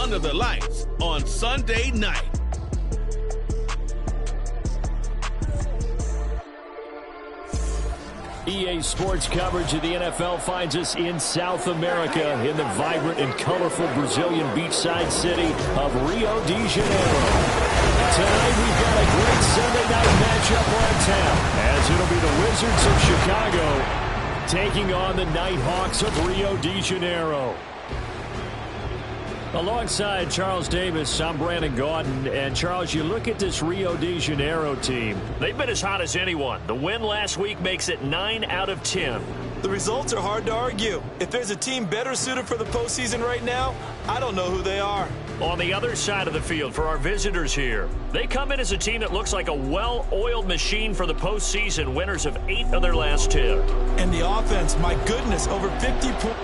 under the lights on Sunday night. EA Sports coverage of the NFL finds us in South America in the vibrant and colorful Brazilian beachside city of Rio de Janeiro. Tonight we've got a great Sunday night matchup on tap, as it'll be the Wizards of Chicago taking on the Nighthawks of Rio de Janeiro. Alongside Charles Davis, I'm Brandon Gaudin. And Charles, you look at this Rio de Janeiro team. They've been as hot as anyone. The win last week makes it 9 out of 10. The results are hard to argue. If there's a team better suited for the postseason right now, I don't know who they are. On the other side of the field for our visitors here, they come in as a team that looks like a well-oiled machine for the postseason, winners of 8 of their last 10. And the offense, my goodness, over 50 points.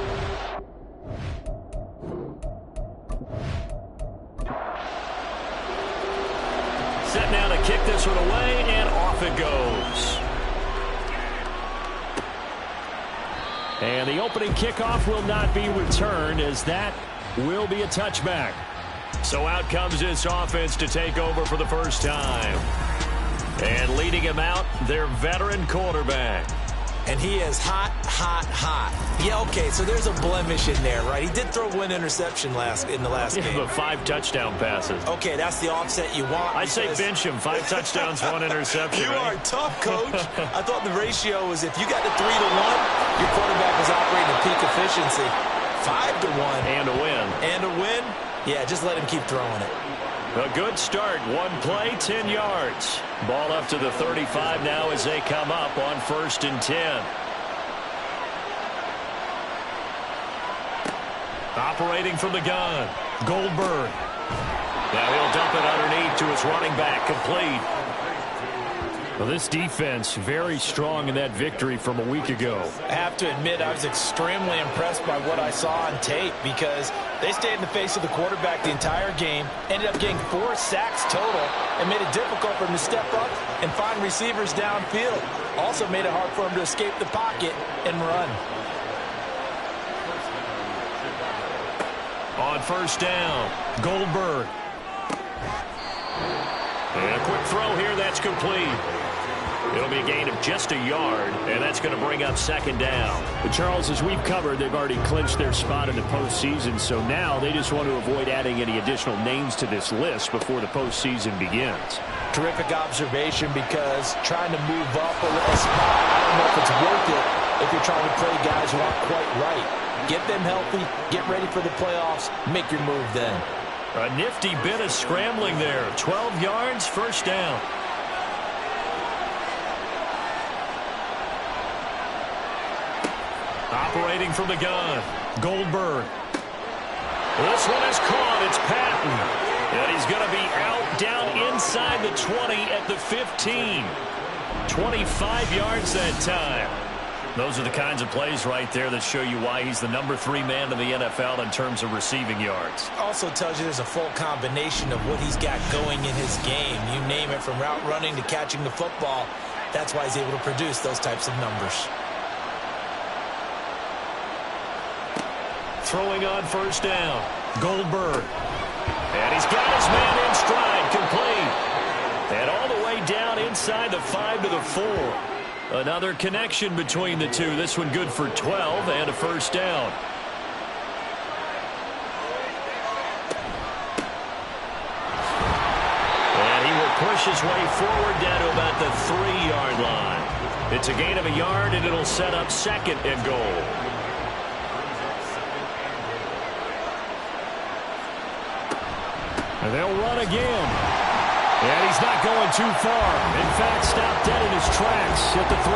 Set now to kick this one away, and off it goes. And the opening kickoff will not be returned, as that will be a touchback. So out comes this offense to take over for the first time. And leading him out, their veteran quarterback. And he is hot, hot, hot. Yeah, okay, so there's a blemish in there, right? He did throw one interception in the last game. But 5 touchdown passes. Okay, that's the offset you want. I say bench him. 5 touchdowns, 1 interception. You are tough, Coach. I thought the ratio was if you got to 3 to 1, your quarterback was operating at peak efficiency. 5 to 1. And a win. And a win? Yeah, just let him keep throwing it. A good start. 1 play, 10 yards. Ball up to the 35 now as they come up on 1st and 10. Operating from the gun, Goldberg. Now he'll dump it underneath to his running back, complete. Well, this defense very strong in that victory from a week ago. I have to admit, I was extremely impressed by what I saw on tape because they stayed in the face of the quarterback the entire game, ended up getting 4 sacks total, and made it difficult for him to step up and find receivers downfield. Also made it hard for him to escape the pocket and run. On 1st down, Goldberg. And a quick throw here, that's complete. It'll be a gain of just a yard, and that's going to bring up 2nd down. But Charles, as we've covered, they've already clinched their spot in the postseason, so now they just want to avoid adding any additional names to this list before the postseason begins. Terrific observation, because trying to move up a spot, I don't know if it's worth it if you're trying to play guys who aren't quite right. Get them healthy, get ready for the playoffs, make your move then. A nifty bit of scrambling there. 12 yards, 1st down. Operating from the gun, Goldberg. This one is caught. It's Patton. And he's going to be out down inside the 20 at the 15. 25 yards that time. Those are the kinds of plays right there that show you why he's the number 3 man in the NFL in terms of receiving yards. Also tells you there's a full combination of what he's got going in his game. You name it, from route running to catching the football. That's why he's able to produce those types of numbers. Throwing on 1st down, Goldberg. And he's got his man in stride, complete. And all the way down inside the 5 to the 4. Another connection between the two. This one good for 12 and a 1st down. And he will push his way forward down to about the 3-yard line. It's a gain of a yard, and it'll set up 2nd and goal. And they'll run again. And he's not going too far. In fact, stopped dead in his tracks at the 3.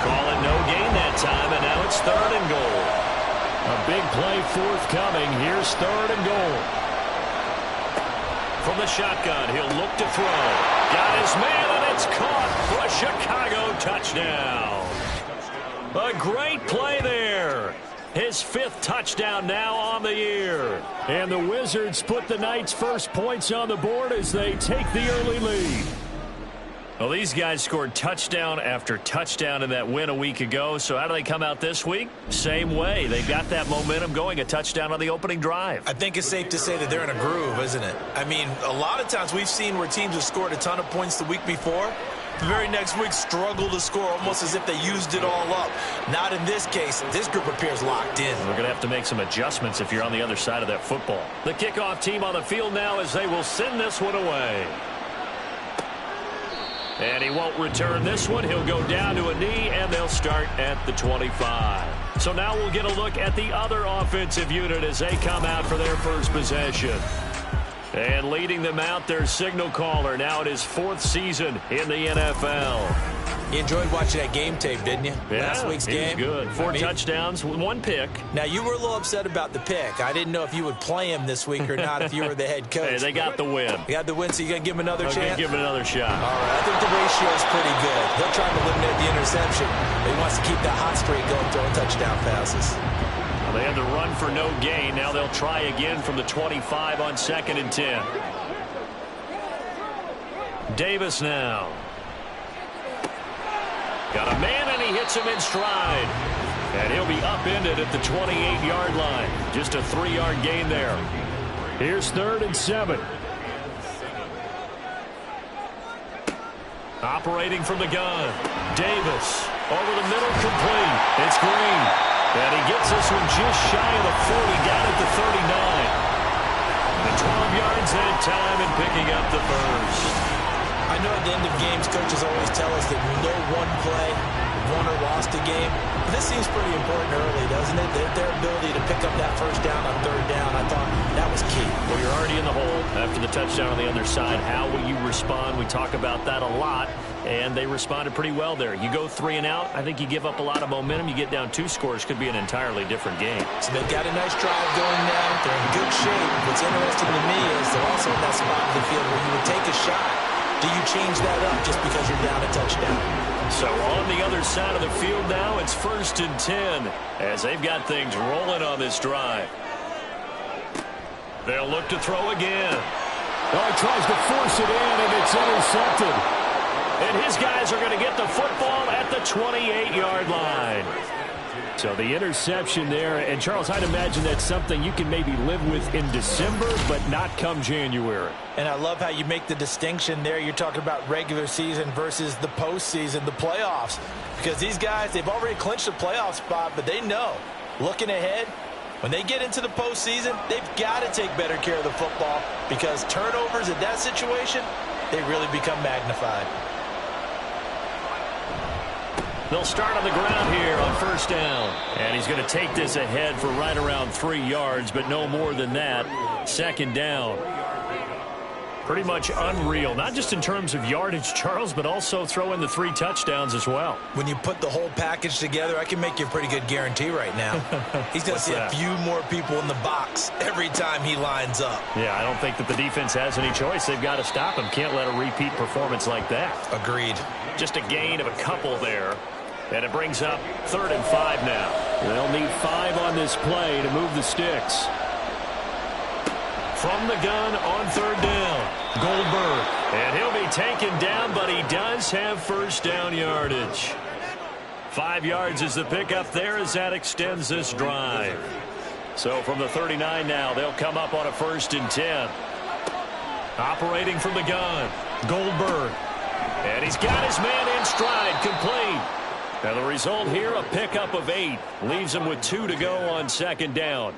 Call it no gain that time, and now it's 3rd and goal. A big play forthcoming. Here's 3rd and goal. From the shotgun, he'll look to throw. Got his man, and it's caught for a Chicago touchdown. A great play there. His 5th touchdown now on the year. And the Wizards put the Knights' first points on the board as they take the early lead. Well, these guys scored touchdown after touchdown in that win a week ago. So how do they come out this week? Same way. They got that momentum going, a touchdown on the opening drive. I think it's safe to say that they're in a groove, isn't it? I mean, a lot of times we've seen where teams have scored a ton of points the week before. The very next week struggle to score almost as if they used it all up. Not in this case. This group appears locked in. We're going to have to make some adjustments if you're on the other side of that football. The kickoff team on the field now as they will send this one away. And he won't return this one. He'll go down to a knee, and they'll start at the 25. So now we'll get a look at the other offensive unit as they come out for their first possession. And leading them out, their signal caller, now in his 4th season in the NFL. You enjoyed watching that game tape, didn't you? Yeah, Last week's game. Good. 4 touchdowns, 1 pick. Now, you were a little upset about the pick. I didn't know if you would play him this week or not if you were the head coach. Hey, they got the win. You got the win, so you're going to give him another chance? Give him another shot. All right, I think the ratio is pretty good. He'll try to eliminate the interception, but he wants to keep that hot streak going, throwing touchdown passes. Well, they had to run for no gain. Now they'll try again from the 25 on 2nd and 10. Davis now. Got a man, and he hits him in stride. And he'll be upended at the 28-yard line. Just a 3-yard gain there. Here's 3rd and 7. Operating from the gun. Davis over the middle, complete. It's Green. And he gets this one just shy of the 40, down at the 39. The 12 yards that time and picking up the first. I know at the end of games, coaches always tell us that no one play won or lost a game. But this seems pretty important early, doesn't it? Their ability to pick up that first down on 3rd down, I thought that was key. Well, you're already in the hole after the touchdown on the other side. How will you respond? We talk about that a lot, and they responded pretty well there. You go 3 and out, I think you give up a lot of momentum. You get down 2 scores, could be an entirely different game. So they've got a nice drive going now. They're in good shape. What's interesting to me is they're also in that spot of the field where you would take a shot. Do you change that up just because you're down a touchdown? So on the other side of the field now, it's 1st and 10 as they've got things rolling on this drive. They'll look to throw again. Oh, he tries to force it in, and it's intercepted. And his guys are going to get the football at the 28-yard line. So the interception there, and Charles, I'd imagine that's something you can maybe live with in December, but not come January. And I love how you make the distinction there. You're talking about regular season versus the postseason, the playoffs. Because these guys, they've already clinched a playoff spot, but they know, looking ahead, when they get into the postseason, they've got to take better care of the football because turnovers in that situation, they really become magnified. They'll start on the ground here on 1st down. And he's going to take this ahead for right around 3 yards, but no more than that. 2nd down. Pretty much unreal, not just in terms of yardage, Charles, but also throw in the 3 touchdowns as well. When you put the whole package together, I can make you a pretty good guarantee right now. He's going to see a few more people in the box every time he lines up. Yeah, I don't think that the defense has any choice. They've got to stop him. Can't let a repeat performance like that. Agreed. Just a gain of a couple there. And it brings up 3rd and 5 now. They'll need 5 on this play to move the sticks. From the gun on 3rd down, Goldberg. And he'll be taken down, but he does have 1st down yardage. 5 yards is the pickup there as that extends this drive. So from the 39 now, they'll come up on a 1st and 10. Operating from the gun, Goldberg. And he's got his man in stride, complete. Now the result here, a pickup of 8. Leaves him with 2 to go on 2nd down.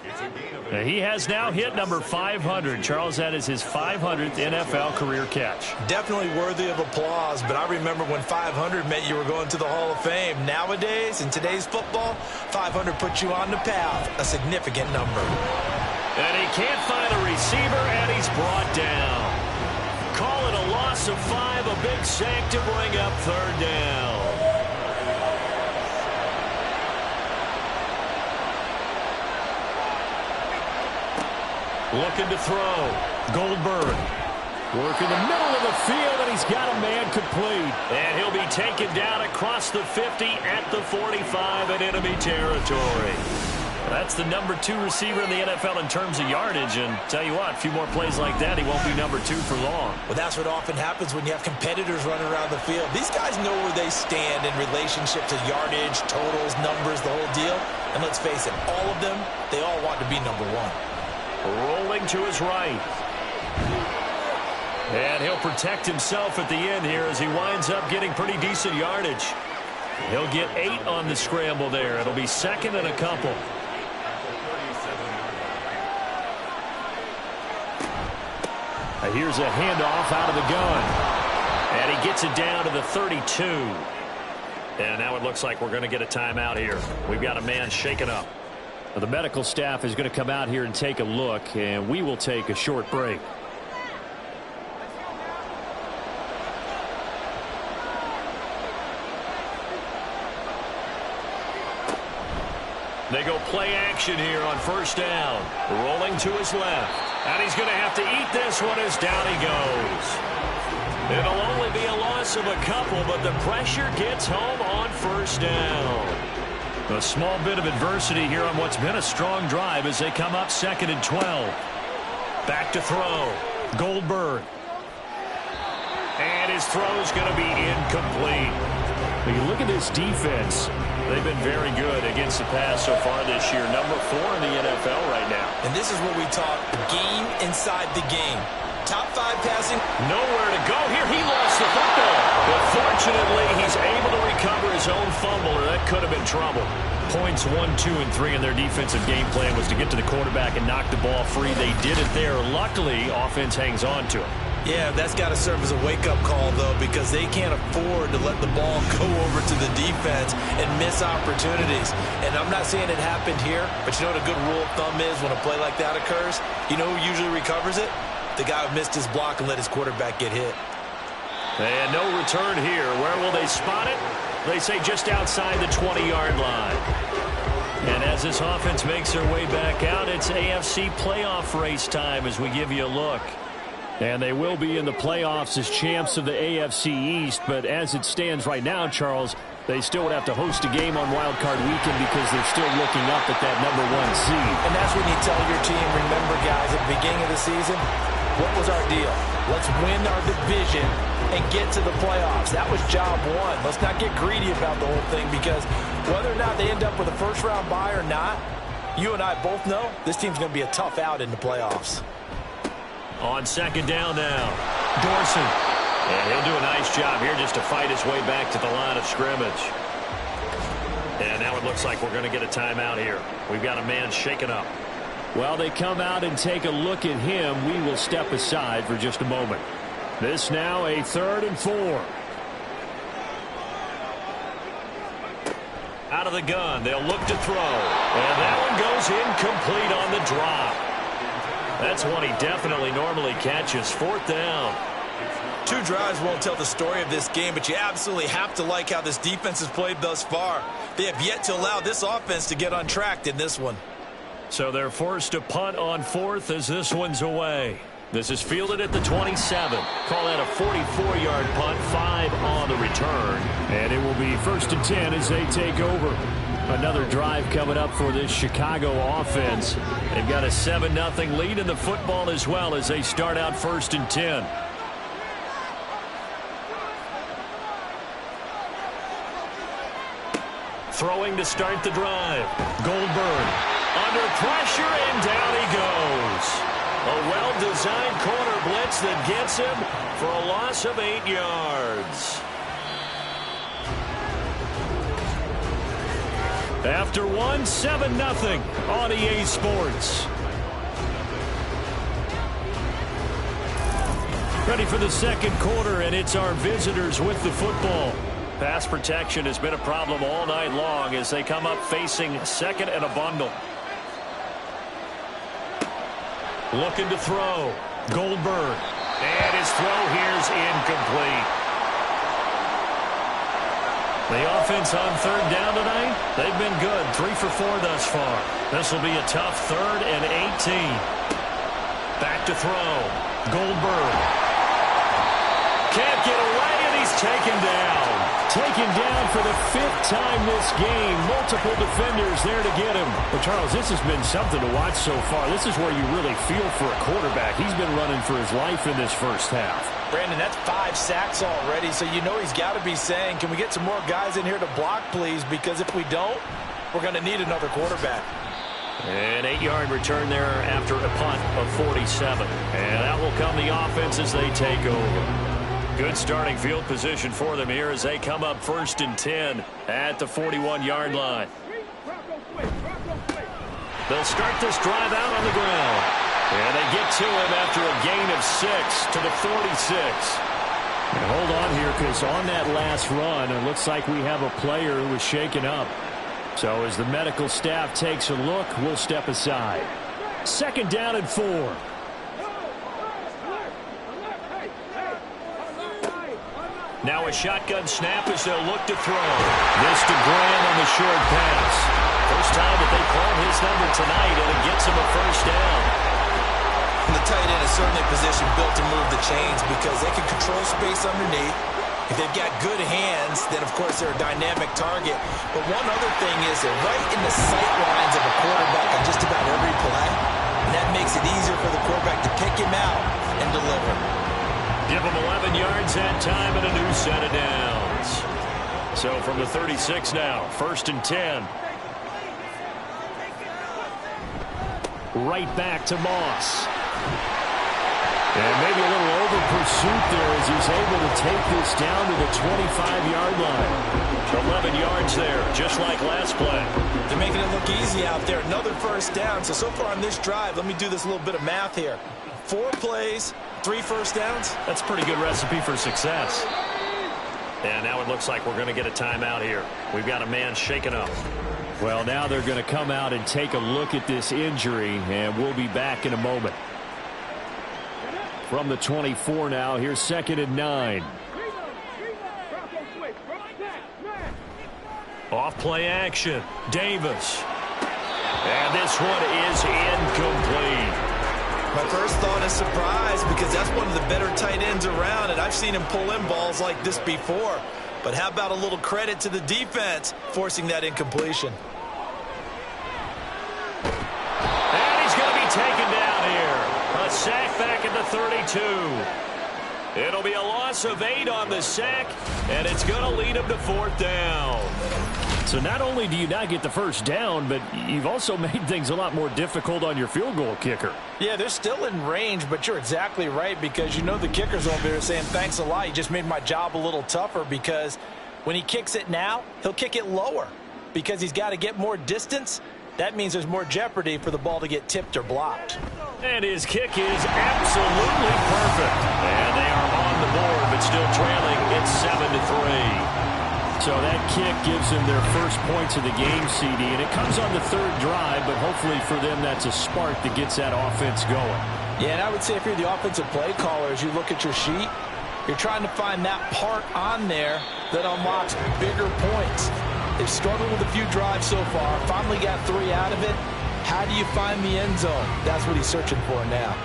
Now he has now hit number 500. Charles, that is his 500th NFL career catch. Definitely worthy of applause, but I remember when 500 meant you were going to the Hall of Fame. Nowadays, in today's football, 500 puts you on the path, a significant number. And he can't find a receiver, and he's brought down. Call it a loss of 5, a big sack to bring up 3rd down. Looking to throw. Goldberg. Work in the middle of the field, and he's got a man complete. And he'll be taken down across the 50 at the 45 in enemy territory. That's the number 2 receiver in the NFL in terms of yardage. And tell you what, a few more plays like that, he won't be number 2 for long. Well, that's what often happens when you have competitors running around the field. These guys know where they stand in relationship to yardage, totals, numbers, the whole deal. And let's face it, all of them, they all want to be number 1. Rolling to his right. And he'll protect himself at the end here as he winds up getting pretty decent yardage. He'll get 8 on the scramble there. It'll be second and a couple. Here's a handoff out of the gun. And he gets it down to the 32. And now it looks like we're going to get a timeout here. We've got a man shaken up. The medical staff is going to come out here and take a look, and we will take a short break. They go play action here on first down. Rolling to his left. And he's going to have to eat this one as down he goes. It'll only be a loss of a couple, but the pressure gets home on first down. A small bit of adversity here on what's been a strong drive as they come up second and 12. Back to throw. Goldberg. And his throw's going to be incomplete. When you look at this defense, they've been very good against the pass so far this year. Number 4 in the NFL right now. And this is what we talk, game inside the game. Top 5 passing. Nowhere to go here. He lost the football. But fortunately, he's able to recover his own fumble, or that could have been trouble. Points 1, 2, and 3 in their defensive game plan was to get to the quarterback and knock the ball free. They did it there. Luckily, offense hangs on to it. Yeah, that's got to serve as a wake-up call, though, because they can't afford to let the ball go over to the defense and miss opportunities. And I'm not saying it happened here, but you know what a good rule of thumb is when a play like that occurs? You know who usually recovers it? The guy who missed his block and let his quarterback get hit. And no return here. Where will they spot it? They say just outside the 20-yard line. And as this offense makes their way back out, it's AFC playoff race time as we give you a look. And they will be in the playoffs as champs of the AFC East. But as it stands right now, Charles, they still would have to host a game on Wild Card Weekend because they're still looking up at that number 1 seed. And that's when you tell your team, remember, guys, at the beginning of the season, what was our deal? Let's win our division and get to the playoffs. That was job 1. Let's not get greedy about the whole thing because whether or not they end up with a first-round bye or not, you and I both know this team's going to be a tough out in the playoffs. On second down now, Dorsey. And he'll do a nice job here just to fight his way back to the line of scrimmage. And now it looks like we're going to get a timeout here. We've got a man shaken up. Well, they come out and take a look at him. We will step aside for just a moment. This now a 3rd and 4. Out of the gun, they'll look to throw. And that one goes incomplete on the drop. That's one he definitely normally catches. 4th down. 2 drives won't tell the story of this game, but you absolutely have to like how this defense has played thus far. They have yet to allow this offense to get untracked in this one. So they're forced to punt on 4th as this one's away. This is fielded at the 27. Call that a 44-yard punt, 5 on the return. And it will be 1st and 10 as they take over. Another drive coming up for this Chicago offense. They've got a 7-0 lead in the football as well as they start out 1st and 10. Throwing to start the drive. Goldberg under pressure and down he goes. A well-designed corner blitz that gets him for a loss of 8 yards. After 7-0 on EA Sports. Ready for the second quarter, and it's our visitors with the football. Pass protection has been a problem all night long as they come up facing 2nd and a bundle. Looking to throw. Goldberg. And his throw here's incomplete. The offense on 3rd down tonight, they've been good. 3 for 4 thus far. This will be a tough 3rd and 18. Back to throw. Goldberg. Can't get away, and he's taken down. Taken down for the 5th time this game. Multiple defenders there to get him. But, Charles, this has been something to watch so far. This is where you really feel for a quarterback. He's been running for his life in this first half. Brandon, that's 5 sacks already, so you know he's got to be saying, can we get some more guys in here to block, please? Because if we don't, we're going to need another quarterback. An 8-yard return there after a punt of 47. And that will come the offense as they take over. Good starting field position for them here as they come up 1st and 10 at the 41-yard line. They'll start this drive out on the ground. And they get to him after a gain of 6 to the 46. And hold on here, because on that last run, it looks like we have a player who was shaken up. So as the medical staff takes a look, we'll step aside. 2nd down and 4. Now a shotgun snap as they'll look to throw. This to Graham on the short pass. First time that they called his number tonight, and it gets him a 1st down. The tight end is certainly a position built to move the chains because they can control space underneath. If they've got good hands, then of course they're a dynamic target. But one other thing is they're right in the sight lines of a quarterback on just about every play. And that makes it easier for the quarterback to pick him out and deliver. Give him 11 yards that time and a new set of downs. So from the 36 now, 1st and 10. Right back to Moss. And maybe a little over-pursuit there as he's able to take this down to the 25-yard line. 11 yards there, just like last play. They're making it look easy out there. Another 1st down. So far on this drive, let me do this little bit of math here. 4 plays, 3 1st downs. That's a pretty good recipe for success. And now it looks like we're going to get a timeout here. We've got a man shaken up. Well, now they're going to come out and take a look at this injury, and we'll be back in a moment. From the 24 now, here's 2nd and 9. Off play action. Davis. And this one is incomplete. My first thought is surprise because that's one of the better tight ends around, and I've seen him pull in balls like this before. But how about a little credit to the defense forcing that incompletion? And he's going to be taken down here. A sack back at the 32. It'll be a loss of 8 on the sack, and it's going to lead him to 4th down. So not only do you not get the 1st down, but you've also made things a lot more difficult on your field goal kicker. Yeah, they're still in range, but you're exactly right because you know the kicker's over there saying, thanks a lot. You just made my job a little tougher because when he kicks it now, he'll kick it lower because he's got to get more distance. That means there's more jeopardy for the ball to get tipped or blocked. And his kick is absolutely perfect. And they are on the board, but still trailing. It's 7-3. So that kick gives them their first points of the game, CD, and it comes on the 3rd drive, but hopefully for them that's a spark that gets that offense going. Yeah, and I would say if you're the offensive play caller, as you look at your sheet, you're trying to find that part on there that unlocks bigger points. They've struggled with a few drives so far, finally got 3 out of it. How do you find the end zone? That's what he's searching for now.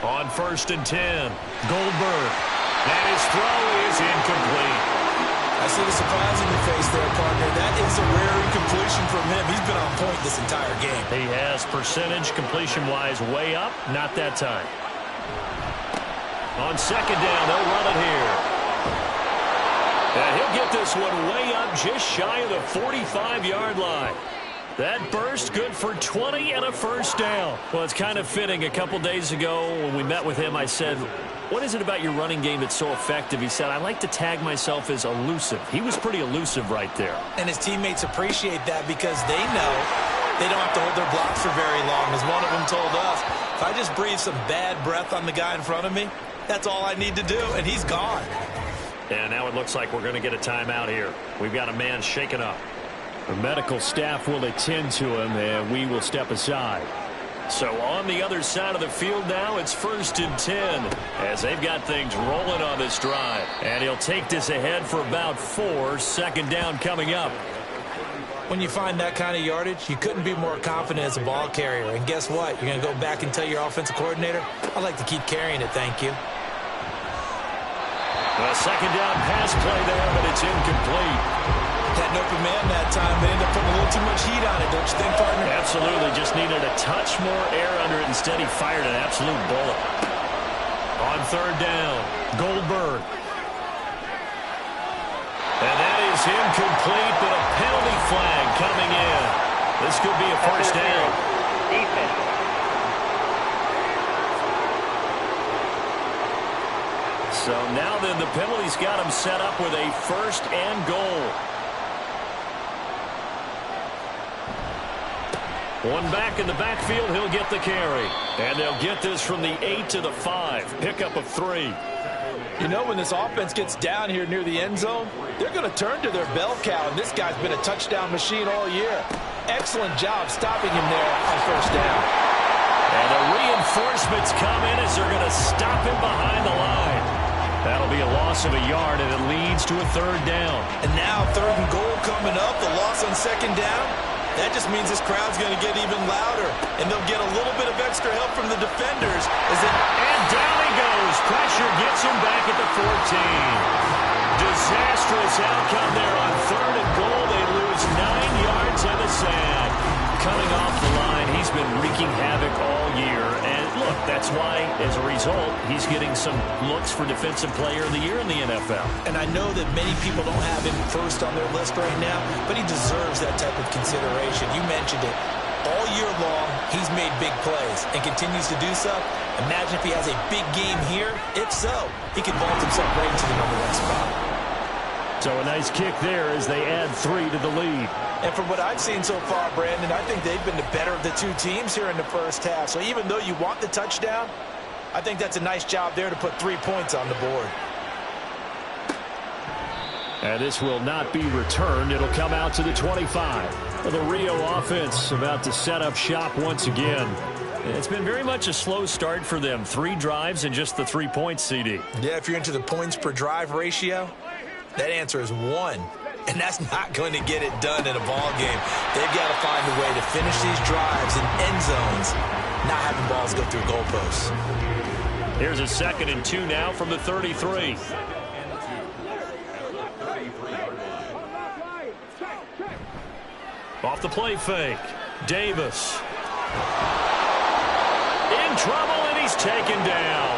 On 1st and 10, Goldberg. And his throw is incomplete. I see the surprise in your face there, partner. That is a rare incompletion from him. He's been on point this entire game. He has percentage completion-wise way up. Not that time. On 2nd down, they'll run it here. And he'll get this one way up just shy of the 45-yard line. That burst good for 20 and a 1st down. Well, it's kind of fitting. A couple days ago when we met with him, I said, what is it about your running game that's so effective? He said, I like to tag myself as elusive. He was pretty elusive right there. And his teammates appreciate that because they know they don't have to hold their blocks for very long. As one of them told us, if I just breathe some bad breath on the guy in front of me, that's all I need to do, and he's gone. And now it looks like we're going to get a timeout here. We've got a man shaken up. The medical staff will attend to him, and we will step aside. So on the other side of the field now, it's 1st and 10 as they've got things rolling on this drive. And he'll take this ahead for about 4. 2nd down coming up. When you find that kind of yardage, you couldn't be more confident as a ball carrier. And guess what? You're going to go back and tell your offensive coordinator, I'd like to keep carrying it, thank you. A second down pass play there, but it's incomplete. Had an open man that time, but ended up putting a little too much heat on it, don't you think, partner? Absolutely. Just needed a touch more air under it. Instead, he fired an absolute bullet. On third down, Goldberg. And that is incomplete, but a penalty flag coming in. This could be a first down. So now then the penalty's got him set up with a first and goal. One back in the backfield, he'll get the carry. And they'll get this from the 8 to the 5. Pickup of 3. You know, when this offense gets down here near the end zone, they're going to turn to their bell cow, and this guy's been a touchdown machine all year. Excellent job stopping him there on first down. And the reinforcements come in as they're going to stop him behind the line. That'll be a loss of a yard, and it leads to a third down. And now third and goal coming up, the loss on second down. That just means this crowd's going to get even louder, and they'll get a little bit of extra help from the defenders. And down he goes. Pressure gets him back at the 14. Disastrous outcome there on third and goal. They lose 9 yards in the sand. Coming off the line, he's been wreaking havoc all year. And look, that's why, as a result, he's getting some looks for Defensive Player of the Year in the NFL. And I know that many people don't have him first on their list right now, but he deserves that type of consideration. You mentioned it. All year long, he's made big plays and continues to do so. Imagine if he has a big game here. If so, he could vault himself right into the #1 spot. So a nice kick there as they add 3 to the lead. And from what I've seen so far, Brandon, I think they've been the better of the two teams here in the first half. So even though you want the touchdown, I think that's a nice job there to put 3 points on the board. And this will not be returned. It'll come out to the 25. The Rio offense about to set up shop once again. It's been very much a slow start for them. 3 drives and just the 3 points, CD. Yeah, if you're into the points per drive ratio, that answer is 1. And that's not going to get it done in a ball game. They've got to find a way to finish these drives in end zones, not having balls go through goalposts. Here's a 2nd and 2 now from the 33. Off the play fake. Davis. In trouble, and he's taken down.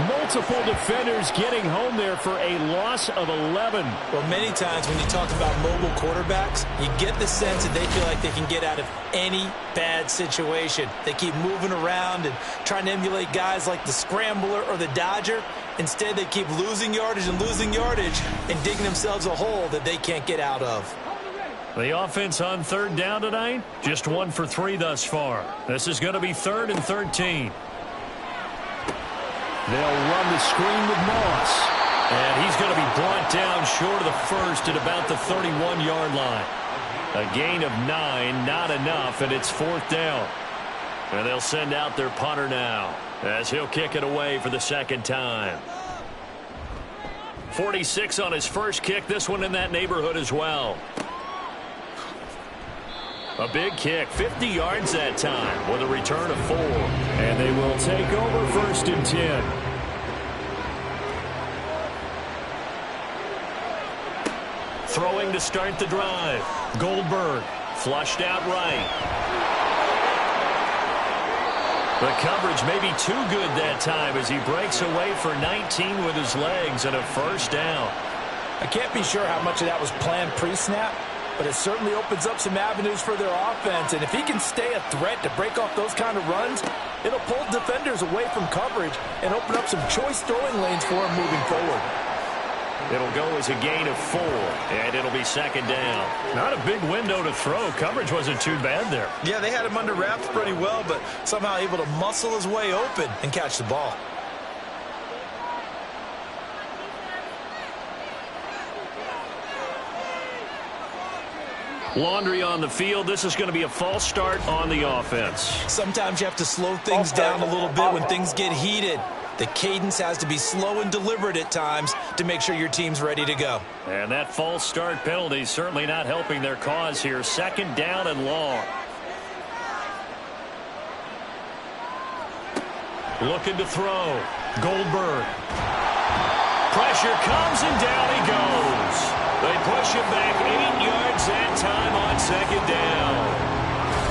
Multiple defenders getting home there for a loss of 11. Well, many times when you talk about mobile quarterbacks, you get the sense that they feel like they can get out of any bad situation. They keep moving around and trying to emulate guys like the Scrambler or the Dodger. Instead, they keep losing yardage and digging themselves a hole that they can't get out of. The offense on third down tonight, just 1 for 3 thus far. This is going to be 3rd and 13. They'll run the screen with Moss. And he's going to be brought down short of the first at about the 31-yard line. A gain of 9, not enough, and it's 4th down. And they'll send out their punter now as he'll kick it away for the 2nd time. 46 on his first kick, this one in that neighborhood as well. A big kick, 50 yards that time with a return of 4. And they will take over 1st and 10. Throwing to start the drive. Goldberg flushed out right. The coverage may be too good that time as he breaks away for 19 with his legs and a 1st down. I can't be sure how much of that was planned pre-snap, but it certainly opens up some avenues for their offense. And if he can stay a threat to break off those kind of runs, it'll pull defenders away from coverage and open up some choice throwing lanes for him moving forward. It'll go as a gain of 4, and it'll be 2nd down. Not a big window to throw. Coverage wasn't too bad there. Yeah, they had him under wraps pretty well, but somehow able to muscle his way open and catch the ball. Laundry on the field. This is going to be a false start on the offense. Sometimes you have to slow things down a little bit when things get heated. The cadence has to be slow and deliberate at times to make sure your team's ready to go. And that false start penalty certainly not helping their cause here. 2nd down and long. Looking to throw. Goldberg. Pressure comes and down he goes. They push him back 8 yards that time on 2nd down.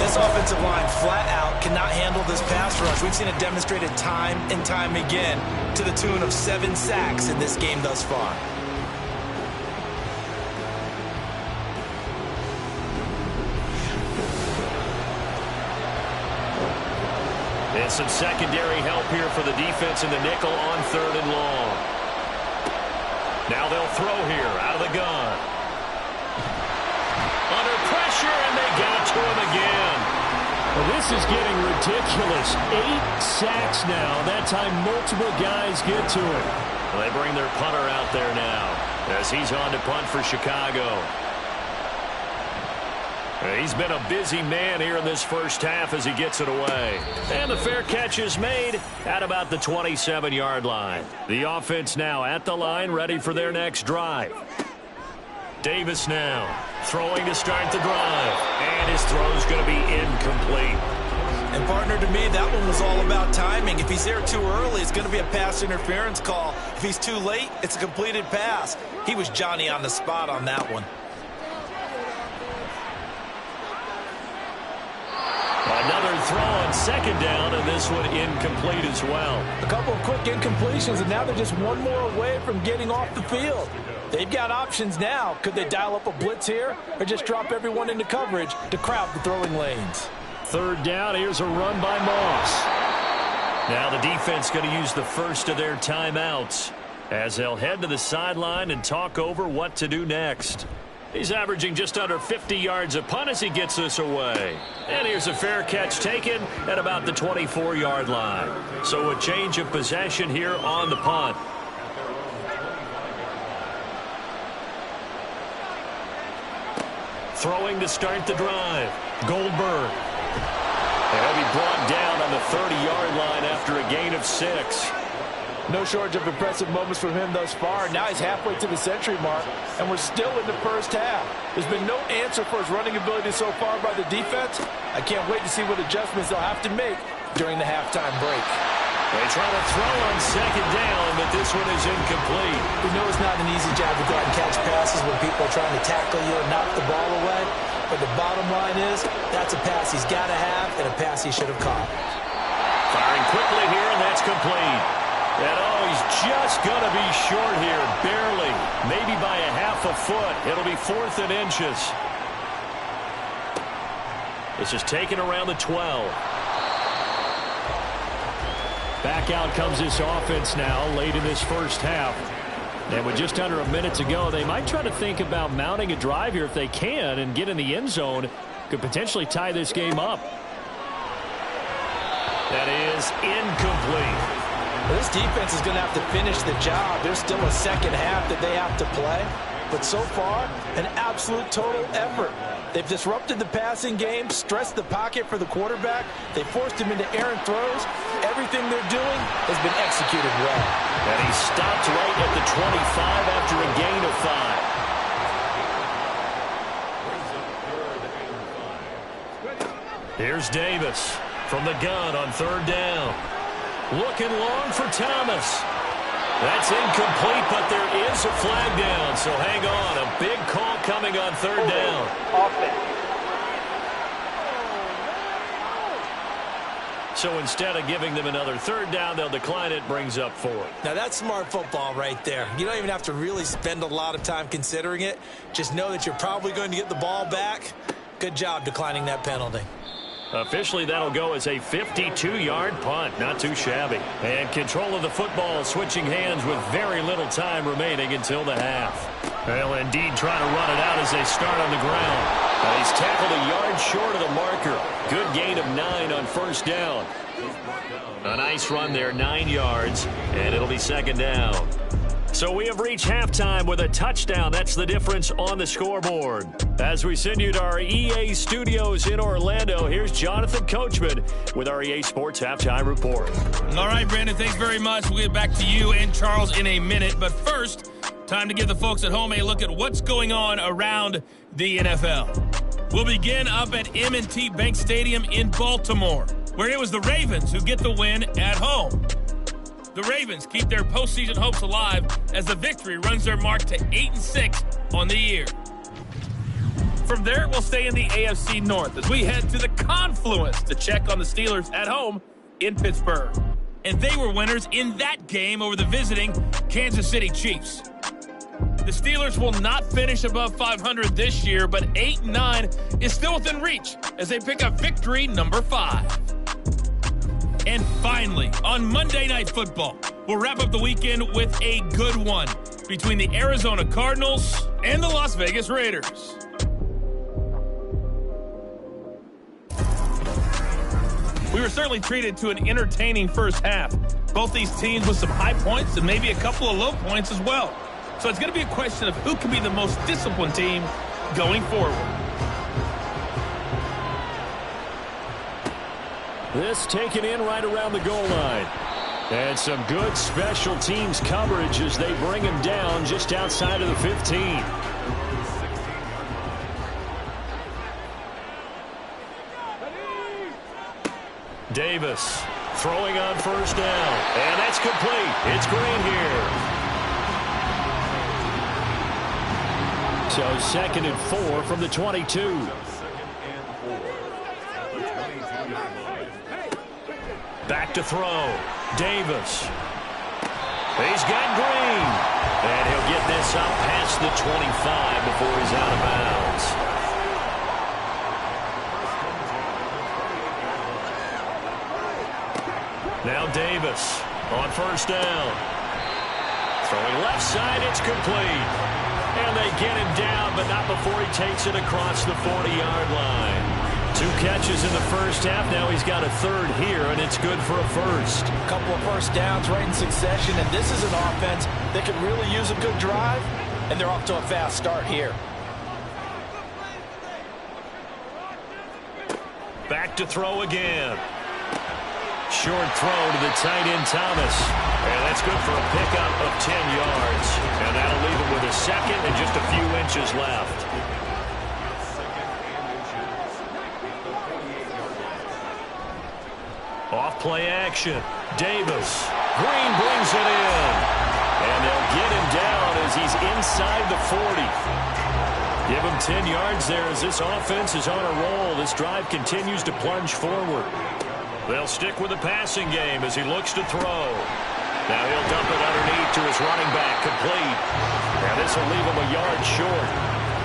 This offensive line flat out cannot handle this pass rush. We've seen it demonstrated time and time again to the tune of 7 sacks in this game thus far. And some secondary help here for the defense in the nickel on 3rd and long. Now they'll throw here out of the gun. Under pressure, and they got to him again. Well, this is getting ridiculous. 8 sacks now. That time multiple guys get to him. Well, they bring their punter out there now as he's on to punt for Chicago. He's been a busy man here in this first half as he gets it away. And the fair catch is made at about the 27-yard line. The offense now at the line, ready for their next drive. Davis now throwing to start the drive. And his throw's going to be incomplete. And partner, to me, that one was all about timing. If he's there too early, it's going to be a pass interference call. If he's too late, it's a completed pass. He was Johnny on the spot on that one. Another throw on 2nd down, and this one incomplete as well. A couple of quick incompletions, and now they're just one more away from getting off the field. They've got options now. Could they dial up a blitz here or just drop everyone into coverage to crowd the throwing lanes? 3rd down. Here's a run by Moss. Now the defense going to use the first of their timeouts as they'll head to the sideline and talk over what to do next. He's averaging just under 50 yards a punt as he gets this away. And here's a fair catch taken at about the 24-yard line. So a change of possession here on the punt. Throwing to start the drive. Goldberg. And he'll be brought down on the 30-yard line after a gain of 6. No shortage of impressive moments from him thus far. Now he's halfway to the century mark, and we're still in the first half. There's been no answer for his running ability so far by the defense. I can't wait to see what adjustments they'll have to make during the halftime break. They try to throw on 2nd down, but this one is incomplete. We know it's not an easy job to go out and catch passes when people are trying to tackle you and knock the ball away. But the bottom line is, that's a pass he's got to have and a pass he should have caught. Firing quickly here, and that's complete. And oh, he's just going to be short here, barely. Maybe by a half a foot. It'll be 4th and inches. This is taken around the 12. Back out comes this offense now late in this first half. And with just under a minute to go, they might try to think about mounting a drive here if they can and get in the end zone. Could potentially tie this game up. That is incomplete. Well, this defense is going to have to finish the job. There's still a second half that they have to play. But so far, an absolute total effort. They've disrupted the passing game, stressed the pocket for the quarterback. They forced him into errant throws. Everything they're doing has been executed well. And he stopped right at the 25 after a gain of 5. Here's Davis from the gun on 3rd down. Looking long for Thomas. That's incomplete, but there is a flag down, so hang on. A big call coming on 3rd down. So instead of giving them another 3rd down, they'll decline it, brings up 4th. Now that's smart football right there. You don't even have to really spend a lot of time considering it. Just know that you're probably going to get the ball back. Good job declining that penalty. Officially, that'll go as a 52-yard punt. Not too shabby. And control of the football switching hands with very little time remaining until the half. They'll indeed try to run it out as they start on the ground. He's tackled a yard short of the marker. Good gain of 9 on 1st down. A nice run there, 9 yards, and it'll be 2nd down. So we have reached halftime with a touchdown. That's the difference on the scoreboard. As we send you to our EA studios in Orlando, here's Jonathan Coachman with our EA Sports Halftime Report. All right, Brandon, thanks very much. We'll get back to you and Charles in a minute. But first, time to give the folks at home a look at what's going on around the NFL. We'll begin up at M&T Bank Stadium in Baltimore, where it was the Ravens who get the win at home. The Ravens keep their postseason hopes alive as the victory runs their mark to 8-6 on the year. From there, we'll stay in the AFC North as we head to the Confluence to check on the Steelers at home in Pittsburgh. And they were winners in that game over the visiting Kansas City Chiefs. The Steelers will not finish above 500 this year, but 8-9 is still within reach as they pick up victory number 5. And finally, on Monday Night Football, we'll wrap up the weekend with a good one between the Arizona Cardinals and the Las Vegas Raiders. We were certainly treated to an entertaining first half. Both these teams with some high points and maybe a couple of low points as well. So it's going to be a question of who can be the most disciplined team going forward. This taken in right around the goal line. And some good special teams coverage as they bring him down just outside of the 15. Davis throwing on first down. And that's complete. It's Green here. So 2nd and 4 from the 22. Back to throw. Davis. He's got Green. And he'll get this up past the 25 before he's out of bounds. Now Davis on first down. Throwing left side, it's complete. And they get him down, but not before he takes it across the 40-yard line. 2 catches in the first half. Now he's got a third here, and it's good for a first. A couple of first downs right in succession, and this is an offense that could really use a good drive, and they're off to a fast start here. Back to throw again. Short throw to the tight end, Thomas. And that's good for a pickup of 10 yards. And that'll leave him with a second and just a few inches left. Off play action. Davis. Green brings it in. And they'll get him down as he's inside the 40. Give him 10 yards there as this offense is on a roll. This drive continues to plunge forward. They'll stick with the passing game as he looks to throw. Now he'll dump it underneath to his running back, complete. Now this will leave him a yard short.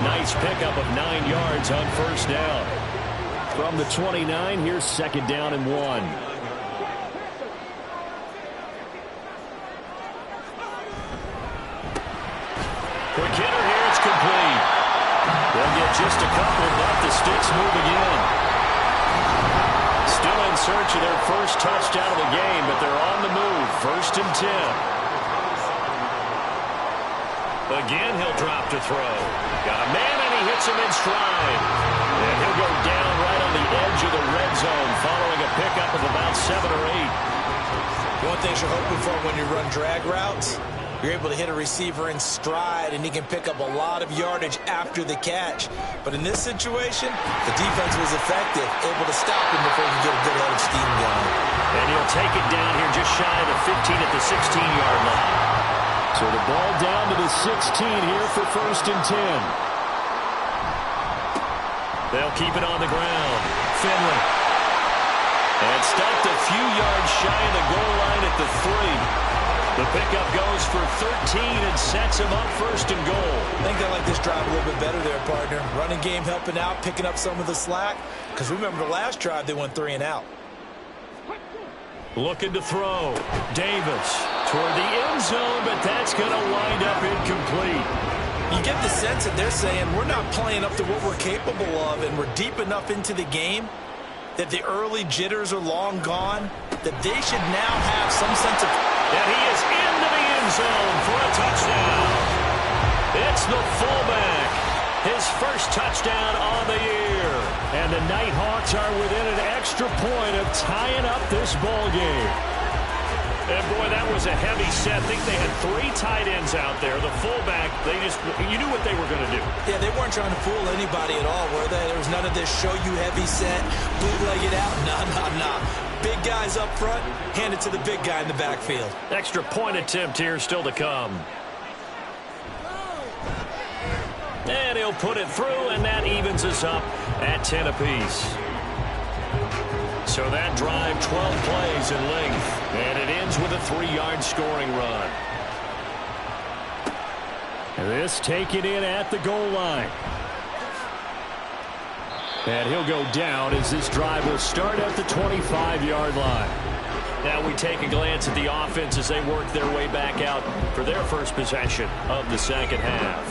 Nice pickup of 9 yards on first down. From the 29, here's 2nd down and 1. Quick hitter here, it's complete. They'll get just a couple, but the sticks move again. Still in search of their first touchdown of the game, but they're on the move. 1st and 10. Again, he'll drop to throw. Got a man, and he hits him in stride. And he'll go down right on the edge of the red zone following a pickup of about 7 or 8. One thing you're hoping for when you run drag routes, you're able to hit a receiver in stride, and he can pick up a lot of yardage after the catch. But in this situation, the defense was effective, able to stop him before he could get a good head of steam going. And he'll take it down here just shy of the 15 at the 16-yard line. So the ball down to the 16 here for 1st and 10. They'll keep it on the ground. Finley. And stopped a few yards shy of the goal line at the 3. The pickup goes for 13 and sets him up 1st and goal. I think they like this drive a little bit better there, partner. Running game helping out, picking up some of the slack. Because remember the last drive, they went 3 and out. Looking to throw. Davis toward the end zone, but that's going to wind up incomplete. You get the sense that they're saying we're not playing up to what we're capable of, and we're deep enough into the game that the early jitters are long gone, that they should now have some sense of... And he is into the end zone for a touchdown. That's the fullback. His first touchdown on the year. And the Nighthawks are within an extra point of tying up this ball game. And boy, that was a heavy set. I think they had 3 tight ends out there. The fullback, you knew what they were going to do. Yeah, they weren't trying to fool anybody at all, were they? There was none of this show you heavy set, bootleg it out. Nah. Big guys up front, hand it to the big guy in the backfield. Extra point attempt here still to come. And he'll put it through, and that evens us up at 10 apiece. So that drive, 12 plays in length, and it ends with a 3-yard scoring run. This taken in at the goal line. And he'll go down as this drive will start at the 25-yard line. Now we take a glance at the offense as they work their way back out for their first possession of the second half.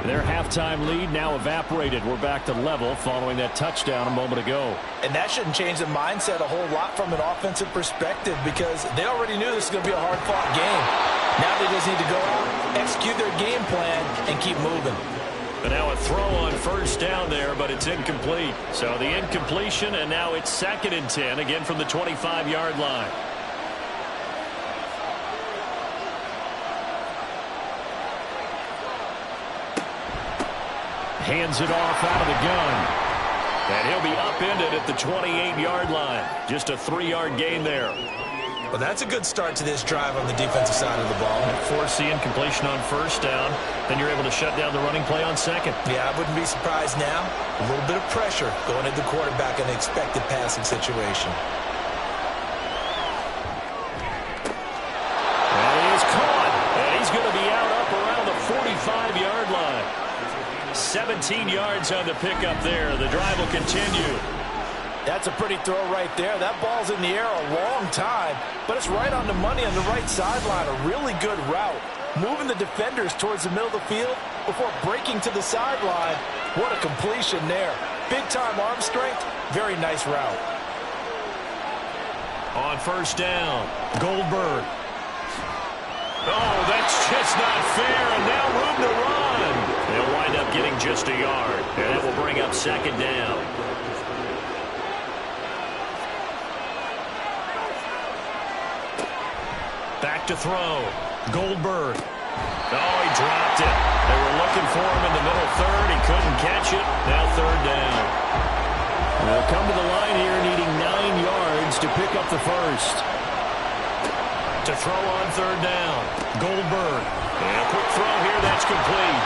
Their halftime lead now evaporated. We're back to level following that touchdown a moment ago. And that shouldn't change the mindset a whole lot from an offensive perspective because they already knew this was going to be a hard-fought game. Now they just need to go out, execute their game plan, and keep moving. But now a throw on first down there, but it's incomplete. So the incompletion, and now it's 2nd and 10, again from the 25-yard line. Hands it off out of the gun. And he'll be upended at the 28-yard line. Just a 3-yard gain there. Well, that's a good start to this drive on the defensive side of the ball. Force the incompletion on first down. Then you're able to shut down the running play on second. Yeah, I wouldn't be surprised now. A little bit of pressure going at the quarterback in an expected passing situation. And he is caught. And he's going to be out up around the 45-yard line. 17 yards on the pickup there. The drive will continue. That's a pretty throw right there. That ball's in the air a long time, but it's right on the money on the right sideline. A really good route. Moving the defenders towards the middle of the field before breaking to the sideline. What a completion there. Big-time arm strength. Very nice route. On first down, Goldberg. Oh, that's just not fair, and now room to run. They'll wind up getting just a yard, and that will bring up 2nd down. Back to throw. Goldberg. Oh, he dropped it. They were looking for him in the middle third. He couldn't catch it. Now 3rd down. They'll come to the line here needing 9 yards to pick up the first. To throw on 3rd down. Goldberg. And a quick throw here. That's complete.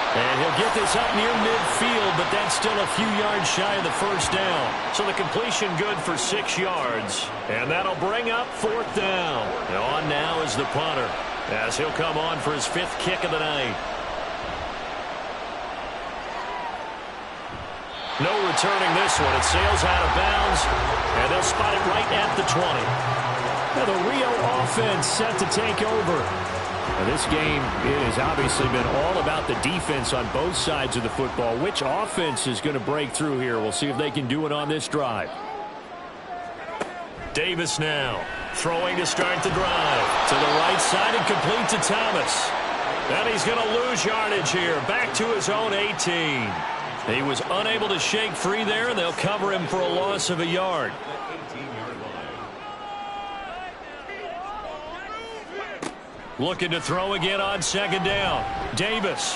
And he'll get this up near midfield, but that's still a few yards shy of the first down. So the completion good for 6 yards. And that'll bring up 4th down. And on now is the punter, as he'll come on for his 5th kick of the night. No returning this one. It sails out of bounds, and they'll spot it right at the 20. Now the Rio offense set to take over. Now this game has obviously been all about the defense on both sides of the football. Which offense is going to break through here? We'll see if they can do it on this drive. Davis now throwing to start the drive. To the right side and complete to Thomas. And he's going to lose yardage here. Back to his own 18. He was unable to shake free there, and they'll cover him for a loss of a yard. Looking to throw again on 2nd down. Davis.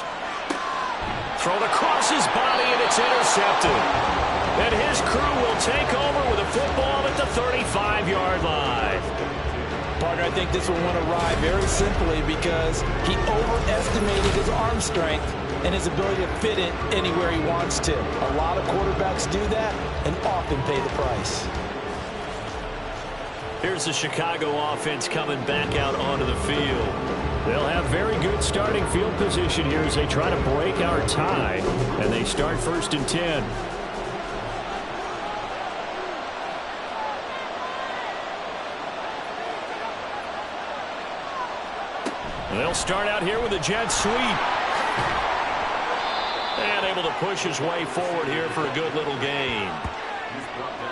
Thrown across his body, and it's intercepted. And his crew will take over with a football at the 35-yard line. Partner, I think this will want to ride very simply because he overestimated his arm strength and his ability to fit it anywhere he wants to. A lot of quarterbacks do that and often pay the price. Here's the Chicago offense coming back out onto the field. They'll have very good starting field position here as they try to break our tie, and they start 1st and 10. They'll start out here with a jet sweep. And able to push his way forward here for a good little gain.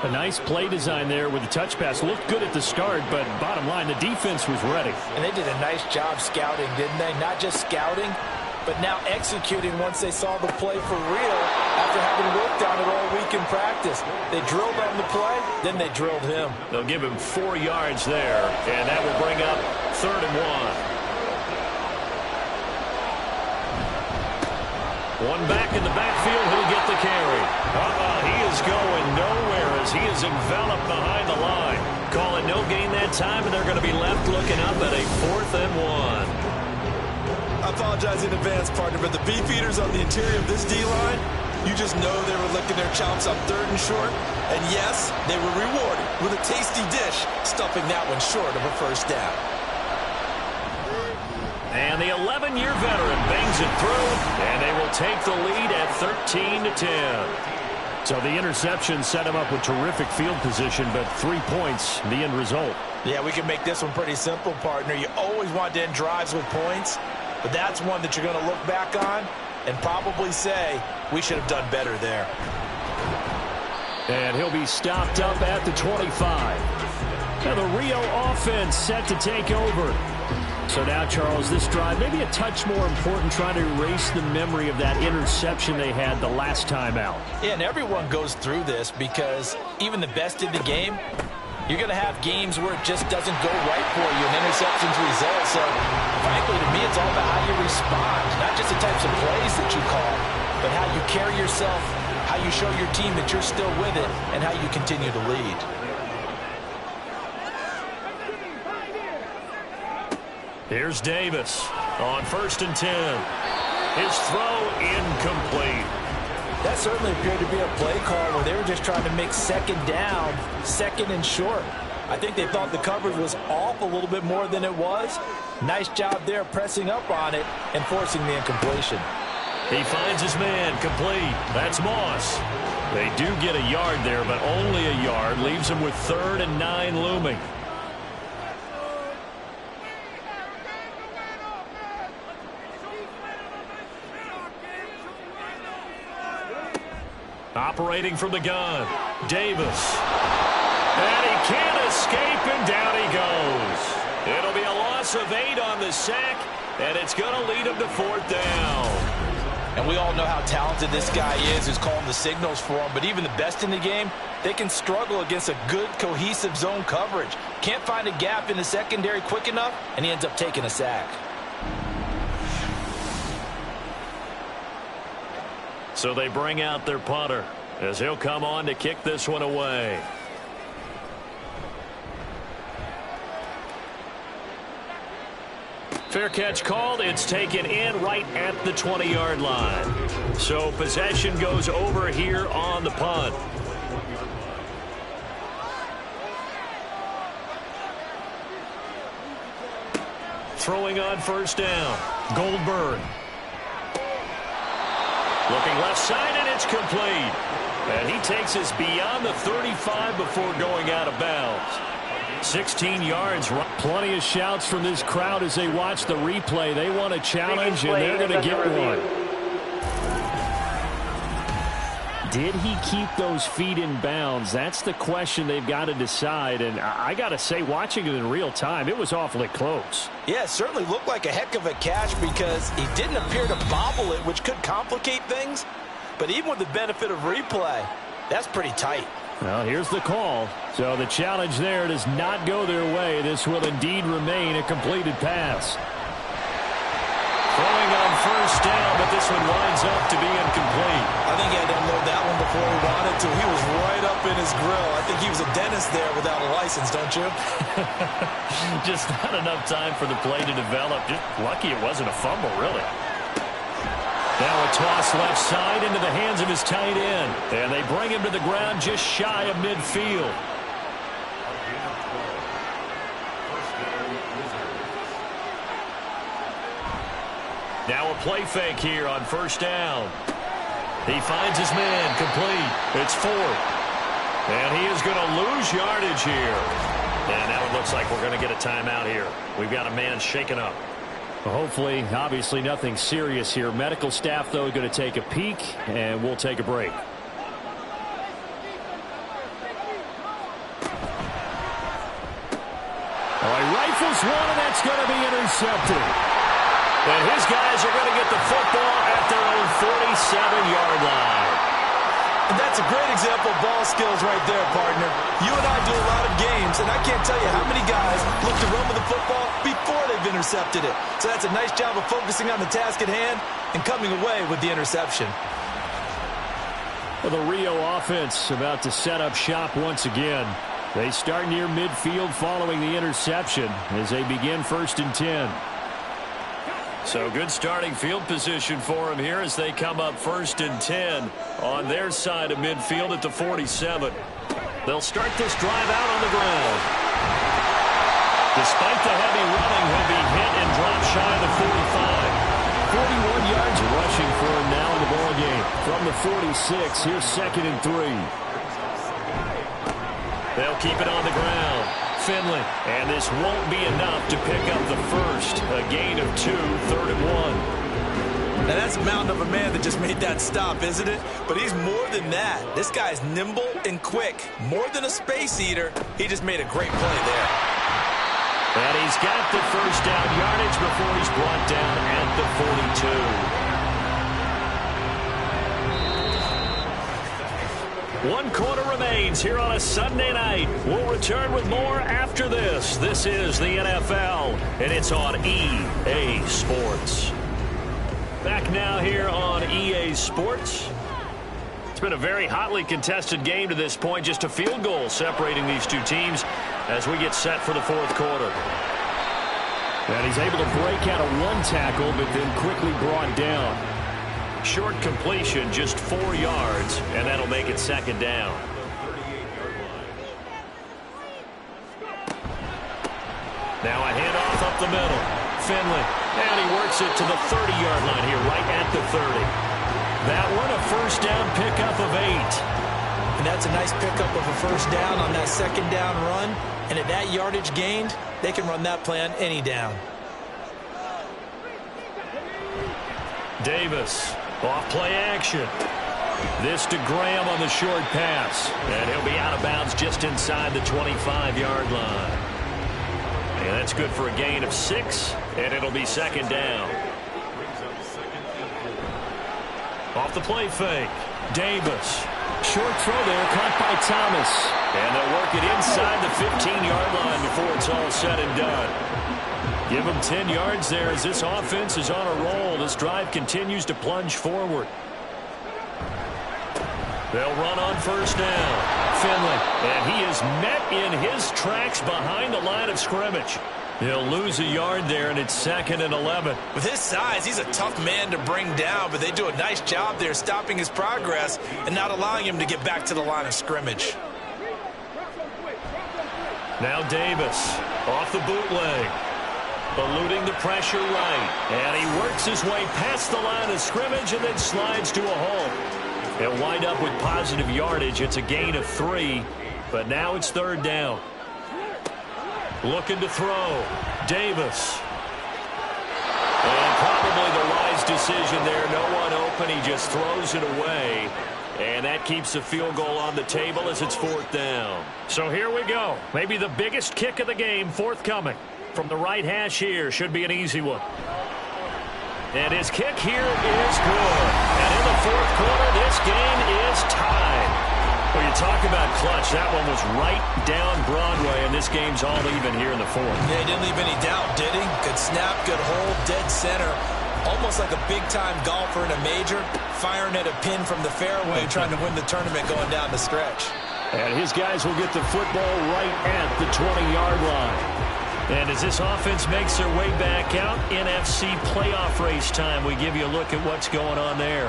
A nice play design there with the touch pass. Looked good at the start, but bottom line, the defense was ready. And they did a nice job scouting, didn't they? Not just scouting, but now executing once they saw the play for real after having worked on it all week in practice. They drilled on the play, then they drilled him. They'll give him 4 yards there, and that will bring up 3rd and 1. One back in the backfield, he'll get the carry. He is going nowhere as he is enveloped behind the line. Calling no gain that time, and they're going to be left looking up at a 4th and 1. I apologize in advance, partner, but the beefeaters on the interior of this D-line, you just know they were licking their chops on 3rd and short. And yes, they were rewarded with a tasty dish, stuffing that one short of a 1st down. And the 11-year veteran bangs it through, and they will take the lead at 13-10. So the interception set him up with terrific field position, but 3 points, the end result. Yeah, we can make this one pretty simple, partner. You always want to end drives with points, but that's one that you're going to look back on and probably say, we should have done better there. And he'll be stopped up at the 25. Now the Rio offense set to take over. So now, Charles, this drive maybe a touch more important, trying to erase the memory of that interception they had the last time out. Yeah, and everyone goes through this because even the best in the game, you're going to have games where it just doesn't go right for you and interceptions result. So, frankly, to me, it's all about how you respond, not just the types of plays that you call, but how you carry yourself, how you show your team that you're still with it, and how you continue to lead. Here's Davis on 1st and 10. His throw incomplete. That certainly appeared to be a play call where they were just trying to make 2nd down, 2nd and short. I think they thought the coverage was off a little bit more than it was. Nice job there pressing up on it and forcing the incompletion. He finds his man complete. That's Moss. They do get a yard there, but only a yard. Leaves him with 3rd and 9 looming. Operating from the gun, Davis. And he can't escape, and down he goes. It'll be a loss of 8 on the sack, and it's going to lead him to 4th down. And we all know how talented this guy is who's calling the signals for him, but even the best in the game, they can struggle against a good, cohesive zone coverage. Can't find a gap in the secondary quick enough, and he ends up taking a sack. So they bring out their punter as he'll come on to kick this one away. Fair catch called. It's taken in right at the 20-yard line. So possession goes over here on the punt. Throwing on 1st down. Goldberg. Looking left side, and it's complete. And he takes us beyond the 35 before going out of bounds. 16 yards. Plenty of shouts from this crowd as they watch the replay. They want a challenge, and they're going to get one. Did he keep those feet in bounds? That's the question they've got to decide. And I got to say, watching it in real time, it was awfully close. Yeah, it certainly looked like a heck of a catch because he didn't appear to bobble it, which could complicate things. But even with the benefit of replay, that's pretty tight. Well, here's the call. So the challenge there does not go their way. This will indeed remain a completed pass. Throwing on 1st down, but this one winds up to be incomplete. I think he had to unload that one before he wanted to. He was right up in his grill. I think he was a dentist there without a license, don't you? Just not enough time for the play to develop. Just lucky it wasn't a fumble, really. Now a toss left side into the hands of his tight end. And they bring him to the ground just shy of midfield. Now a play fake here on 1st down. He finds his man complete. It's 4th. And he is going to lose yardage here. And now it looks like we're going to get a timeout here. We've got a man shaken up. Well, hopefully, obviously nothing serious here. Medical staff, though, going to take a peek, and we'll take a break. All right, rifles one, and that's going to be intercepted. And his guys are going to get the football at their own 47-yard line. And that's a great example of ball skills right there, partner. You and I do a lot of games, and I can't tell you how many guys look to run with the football before they've intercepted it. So that's a nice job of focusing on the task at hand and coming away with the interception. Well, the Rio offense about to set up shop once again. They start near midfield following the interception as they begin 1st and 10. So good starting field position for them here as they come up 1st and 10 on their side of midfield at the 47. They'll start this drive out on the ground. Despite the heavy running, he'll be hit and drop shy of the 45. 41 yards rushing for him now in the ballgame. From the 46, here's 2nd and 3. They'll keep it on the ground. Finley, and this won't be enough to pick up the first. A gain of 2, 3rd and 1. Now that's a mountain of a man that just made that stop, isn't it? But he's more than that. This guy's nimble and quick. More than a space eater, he just made a great play there. And he's got the first down yardage before he's brought down at the 42. 1 quarter remains here on a Sunday night. We'll return with more after this. This is the NFL, and it's on EA Sports. Back now here on EA Sports. It's been a very hotly contested game to this point. Just a field goal separating these two teams as we get set for the 4th quarter. And he's able to break out of 1 tackle, but then quickly brought down. Short completion, just 4 yards, and that'll make it 2nd down. Now a handoff up the middle. Finley, and he works it to the 30-yard line here, right at the 30. That one, a first down pickup of 8. And that's a nice pickup of a first down on that 2nd down run. And at that yardage gained, they can run that play on any down. Davis, off play action. This to Graham on the short pass. And he'll be out of bounds just inside the 25-yard line. And that's good for a gain of 6, and it'll be 2nd down. Off the play fake. Davis. Short throw there, caught by Thomas. And they'll work it inside the 15-yard line before it's all said and done. Give them 10 yards there as this offense is on a roll. This drive continues to plunge forward. They'll run on first down. Finley, and he is met in his tracks behind the line of scrimmage. He'll lose a yard there, and it's 2nd and 11. With his size, he's a tough man to bring down, but they do a nice job there stopping his progress and not allowing him to get back to the line of scrimmage. Now Davis off the bootleg. Eluding the pressure right. And he works his way past the line of scrimmage and then slides to a halt. He'll wind up with positive yardage. It's a gain of 3, but now it's 3rd down. Looking to throw. Davis. And probably the wise decision there. No one open. He just throws it away. And that keeps the field goal on the table as it's 4th down. So here we go. Maybe the biggest kick of the game forthcoming. From the right hash here. Should be an easy one. And his kick here is good. And in the 4th quarter, this game is tied. Well, you talk about clutch. That one was right down Broadway, and this game's all even here in the 4th. Yeah, he didn't leave any doubt, did he? Good snap, good hold, dead center. Almost like a big-time golfer in a major, firing at a pin from the fairway, trying to win the tournament going down the stretch. And his guys will get the football right at the 20-yard line. And as this offense makes their way back out, NFC playoff race time, we give you a look at what's going on there.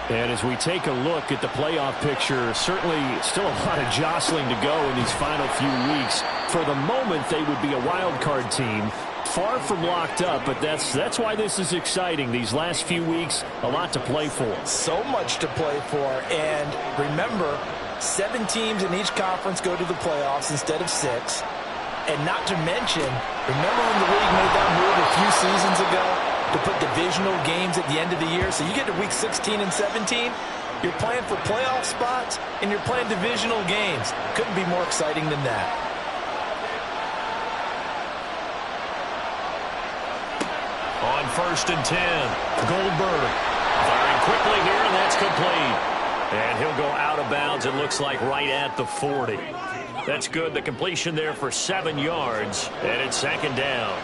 And as we take a look at the playoff picture, certainly still a lot of jostling to go in these final few weeks. For the moment, they would be a wild card team. Far from locked up, but that's why this is exciting. These last few weeks, a lot to play for. So much to play for. And remember, 7 teams in each conference go to the playoffs instead of 6. And not to mention, remember when the league made that move a few seasons ago to put divisional games at the end of the year? So you get to week 16 and 17, you're playing for playoff spots, and you're playing divisional games. Couldn't be more exciting than that. On 1st and 10. Goldberg firing quickly here, and that's complete. And he'll go out of bounds, it looks like, right at the 40. That's good. The completion there for 7 yards, and it's 2nd down.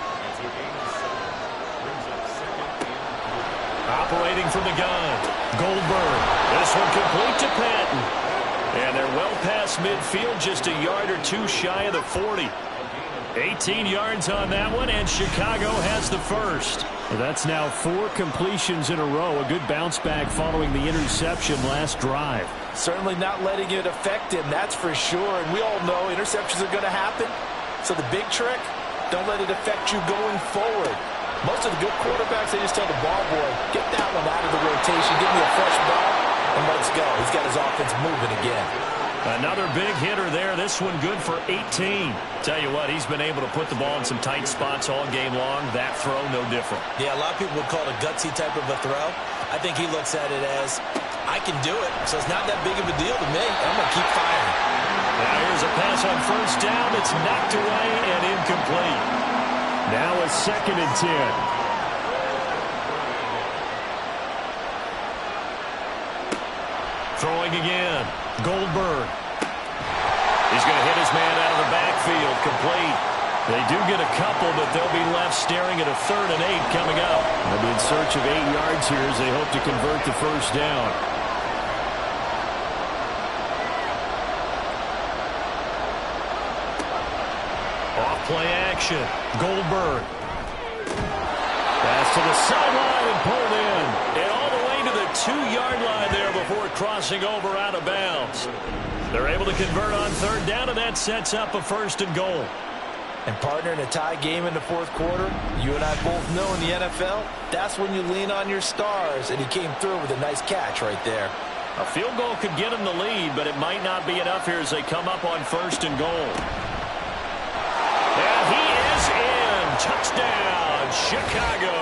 Operating from the gun, Goldberg. This one complete to Patton. And they're well past midfield, just a yard or two shy of the 40. 18 yards on that one, and Chicago has the first. Well, that's now 4 completions in a row. A good bounce back following the interception last drive. Certainly not letting it affect him, that's for sure. And we all know interceptions are going to happen. So the big trick, don't let it affect you going forward. Most of the good quarterbacks, they just tell the ball boy, get that one out of the rotation, give me a fresh ball, and let's go. He's got his offense moving again. Another big hitter there. This one good for 18. Tell you what, he's been able to put the ball in some tight spots all game long. That throw, no different. Yeah, a lot of people would call it a gutsy type of a throw. I think he looks at it as, I can do it, so it's not that big of a deal to me. I'm going to keep firing. Now here's a pass on 1st down. It's knocked away and incomplete. Now a 2nd and 10. Throwing again. Goldberg. He's going to hit his man out of the backfield. Complete. They do get a couple, but they'll be left staring at a 3rd and 8 coming up. They'll be in search of 8 yards here as they hope to convert the 1st down. Off play action. Goldberg. Pass to the sideline and pulled in. And all the way to the 2-yard line there before crossing over out of bounds. They're able to convert on 3rd down, and that sets up a 1st and goal. And partner, in a tie game in the 4th quarter, you and I both know in the NFL, that's when you lean on your stars, and he came through with a nice catch right there. A field goal could get him the lead, but it might not be enough here as they come up on 1st and goal. And he is in. Touchdown, Chicago.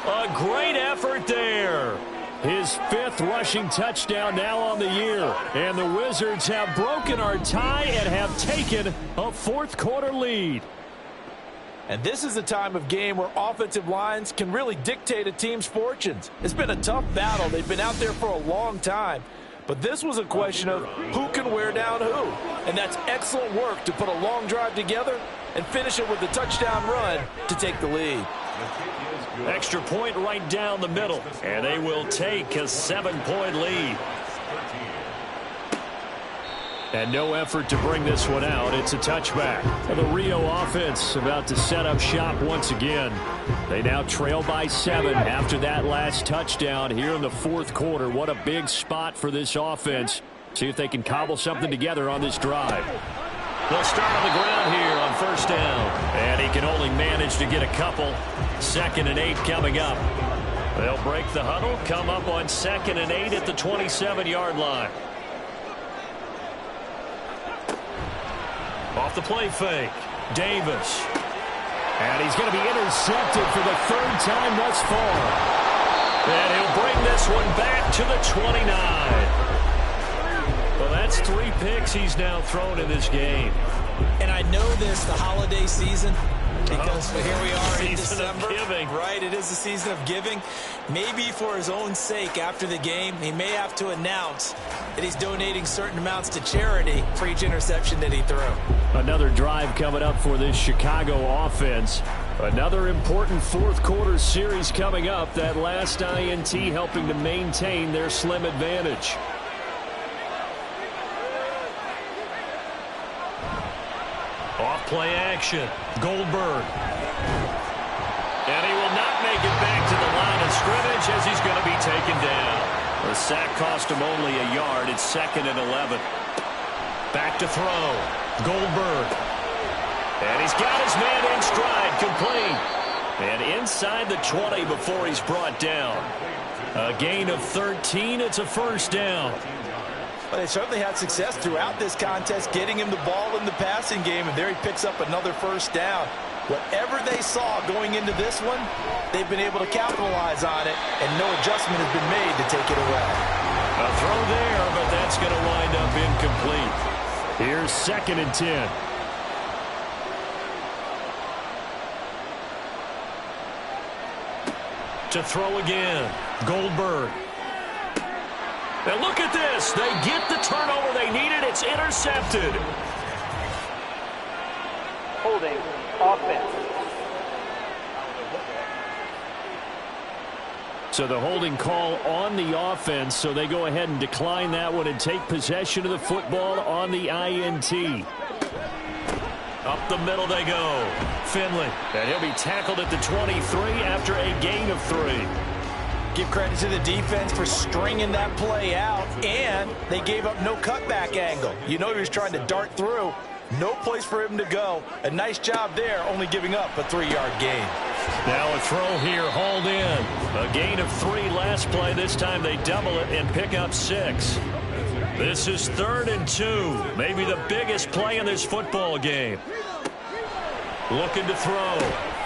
A great effort there. His 5th rushing touchdown now on the year. And the Wizards have broken our tie and have taken a 4th quarter lead. And this is a time of game where offensive lines can really dictate a team's fortunes. It's been a tough battle. They've been out there for a long time. But this was a question of who can wear down who. And that's excellent work to put a long drive together and finish it with a touchdown run to take the lead. Extra point right down the middle, and they will take a 7-point lead. And no effort to bring this one out. It's a touchback. The Rio offense about to set up shop once again. They now trail by 7 after that last touchdown here in the 4th quarter. What a big spot for this offense. See if they can cobble something together on this drive. They'll start on the ground here on 1st down. And he can only manage to get a couple. 2nd and 8 coming up. They'll break the huddle, come up on 2nd and 8 at the 27-yard line. Off the play fake, Davis. And he's going to be intercepted for the 3rd time thus far. And he'll bring this one back to the 29. Well, that's 3 picks he's now thrown in this game. And I know this, the holiday season, because here we are in December. Right, it is the season of giving. Maybe for his own sake after the game, he may have to announce that he's donating certain amounts to charity for each interception that he threw. Another drive coming up for this Chicago offense. Another important 4th quarter series coming up. That last INT helping to maintain their slim advantage. Off play action, Goldberg. And he will not make it back to the line of scrimmage as he's going to be taken down. The sack cost him only a yard. It's 2nd and 11. Back to throw, Goldberg. And he's got his man in stride, complete. And inside the 20 before he's brought down. A gain of 13, it's a 1st down. Well, they certainly had success throughout this contest, getting him the ball in the passing game, and there he picks up another 1st down. Whatever they saw going into this one, they've been able to capitalize on it, and no adjustment has been made to take it away. A throw there, but that's going to wind up incomplete. Here's 2nd and 10. To throw again. Goldberg. And look at this. They get the turnover they needed. It's intercepted. Holding offense. So the holding call on the offense, so they go ahead and decline that one and take possession of the football on the INT. Up the middle they go. Finley. And he'll be tackled at the 23 after a gain of 3. Give credit to the defense for stringing that play out, and they gave up no cutback angle. You know he was trying to dart through. No place for him to go. A nice job there, only giving up a 3-yard gain. Now a throw here, hauled in. A gain of 3 last play. This time they double it and pick up 6. This is 3rd and 2. Maybe the biggest play in this football game. Looking to throw.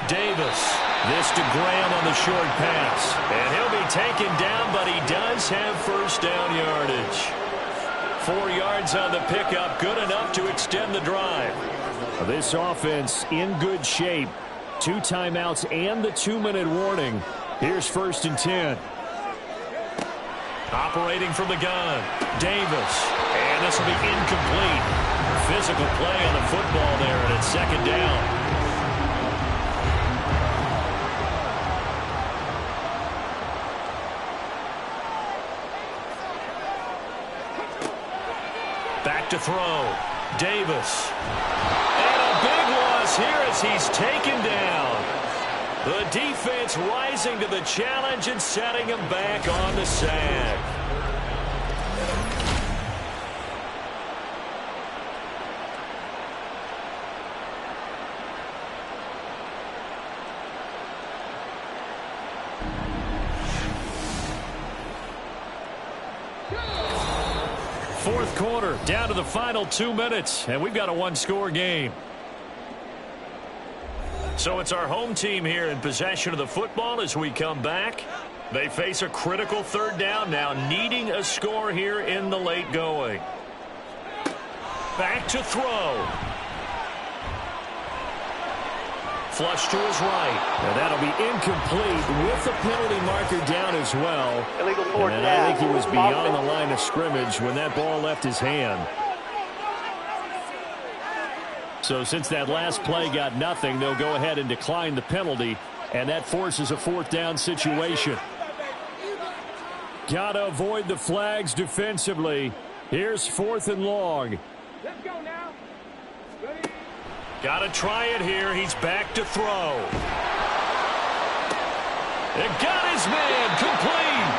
Davis. This to Graham on the short pass. And he'll be taken down, but he does have first down yardage. 4 yards on the pickup, good enough to extend the drive. This offense in good shape. 2 timeouts and the 2-minute warning. Here's 1st and 10. Operating from the gun, Davis. And this will be incomplete. Physical play on the football there, and it's 2nd down. Back to throw. Davis. And a big loss here as he's taken down. The defense rising to the challenge and setting him back on the sack. Fourth quarter, down to the final 2 minutes, and we've got a 1-score game. So it's our home team here in possession of the football as we come back. They face a critical 3rd down now, needing a score here in the late going. Back to throw. Flush to his right. And that'll be incomplete with the penalty marker down as well. Illegal 4th And down. I think he was beyond the line of scrimmage when that ball left his hand. So since that last play got nothing, they'll go ahead and decline the penalty, and that forces a 4th down situation. Got to avoid the flags defensively. Here's 4th and long. Let's go now. Got to try it here. He's back to throw. It got his man complete.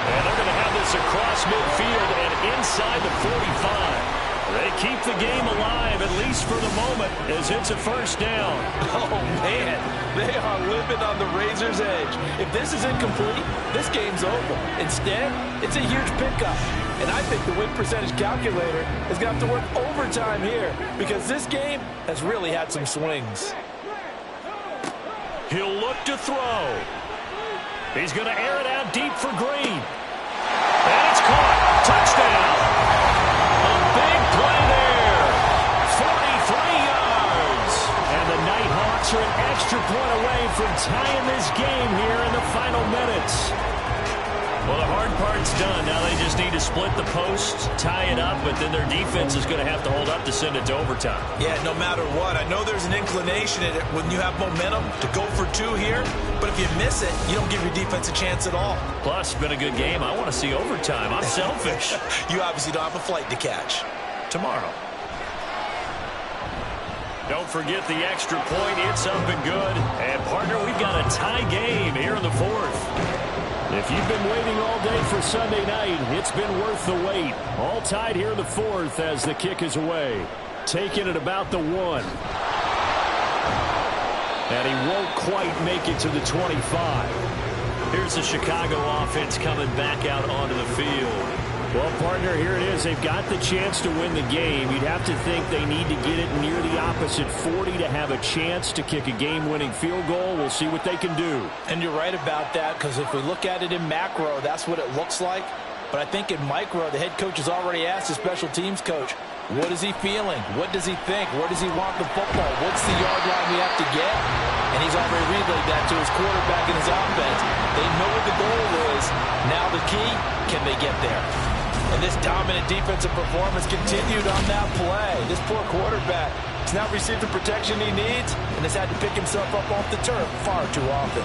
And they're going to have this across midfield and inside the 45. They keep the game alive, at least for the moment, as it's a 1st down. Oh, man, they are living on the razor's edge. If this is incomplete, this game's over. Instead, it's a huge pickup. And I think the win percentage calculator is going to have to work overtime here because this game has really had some swings. He'll look to throw. He's going to air it out deep for Green. And it's caught. Touchdown. A big play there. 43 yards. And the Nighthawks are an extra point away from tying this game here in the final minutes. Well, the hard part's done. Now they just need to split the posts, tie it up, but then their defense is going to have to hold up to send it to overtime. Yeah, no matter what. I know there's an inclination in it when you have momentum to go for 2 here, but if you miss it, you don't give your defense a chance at all. Plus, it's been a good game. I want to see overtime. I'm selfish. You obviously don't have a flight to catch. Tomorrow. Don't forget the extra point. It's up and good. And, partner, we've got a tie game here in the 4th. If you've been waiting all day for Sunday night, it's been worth the wait. All tied here in the 4th as the kick is away. Taking it about the 1. And he won't quite make it to the 25. Here's the Chicago offense coming back out onto the field. Well, partner, here it is. They've got the chance to win the game. You'd have to think they need to get it near the opposite 40 to have a chance to kick a game-winning field goal. We'll see what they can do. And you're right about that, because if we look at it in macro, that's what it looks like. But I think in micro, the head coach has already asked the special teams coach, what is he feeling? What does he think? Where does he want the football? What's the yard line we have to get? And he's already relayed that to his quarterback and his offense. They key, can they get there? And this dominant defensive performance continued on that play. This poor quarterback has not received the protection he needs and has had to pick himself up off the turf far too often.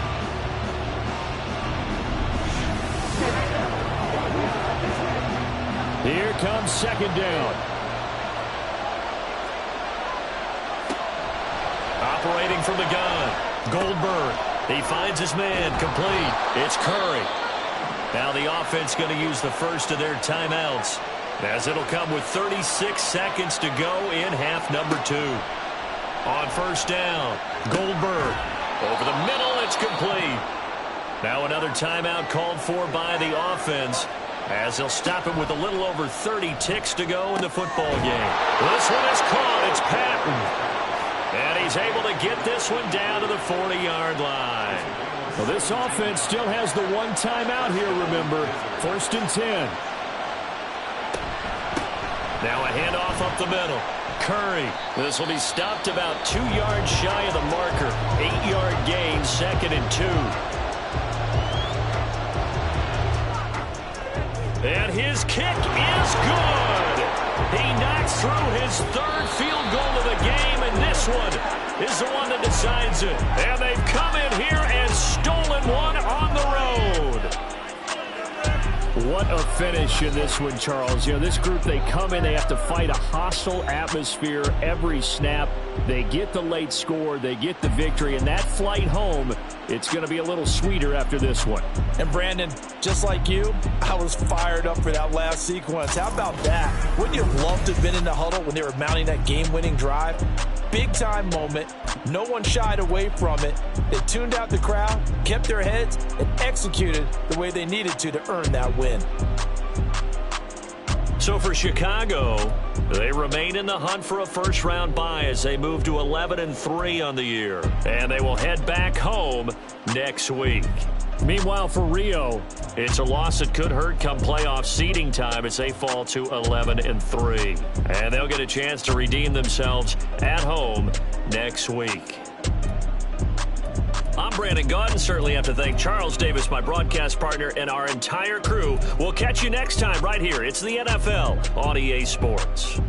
Here comes second down. Operating from the gun, Goldberg. He finds his man, complete. It's Curry. Now the offense going to use the first of their timeouts, as it'll come with 36 seconds to go in half number 2. On first down, Goldberg. Over the middle, it's complete. Now another timeout called for by the offense, as they'll stop him with a little over 30 ticks to go in the football game. This one is caught. It's Patton. And he's able to get this one down to the 40-yard line. Well, this offense still has the one timeout here, remember. 1st and 10. Now a handoff up the middle. Curry. This will be stopped about 2 yards shy of the marker. 8-yard gain, 2nd and 2. And his kick is good. He knocks through his 3rd field goal of the game, and this one is the one that decides it. And they've come in here and stolen one on the road. What a finish in this one, Charles. You know, this group, they come in, they have to fight a hostile atmosphere every snap. They get the late score, they get the victory, and that flight home, it's going to be a little sweeter after this one. And Brandon, just like you, I was fired up for that last sequence. How about that? Wouldn't you have loved to have been in the huddle when they were mounting that game-winning drive? Big-time moment. No one shied away from it. They tuned out the crowd, kept their heads, and executed the way they needed to earn that win. So for Chicago, they remain in the hunt for a first-round bye as they move to 11-3 on the year. And they will head back home next week. Meanwhile, for Rio, it's a loss that could hurt come playoff seeding time as they fall to 11-3. And they'll get a chance to redeem themselves at home next week. I'm Brandon Gaudin. Certainly have to thank Charles Davis, my broadcast partner, and our entire crew. We'll catch you next time right here. It's the NFL on EA Sports.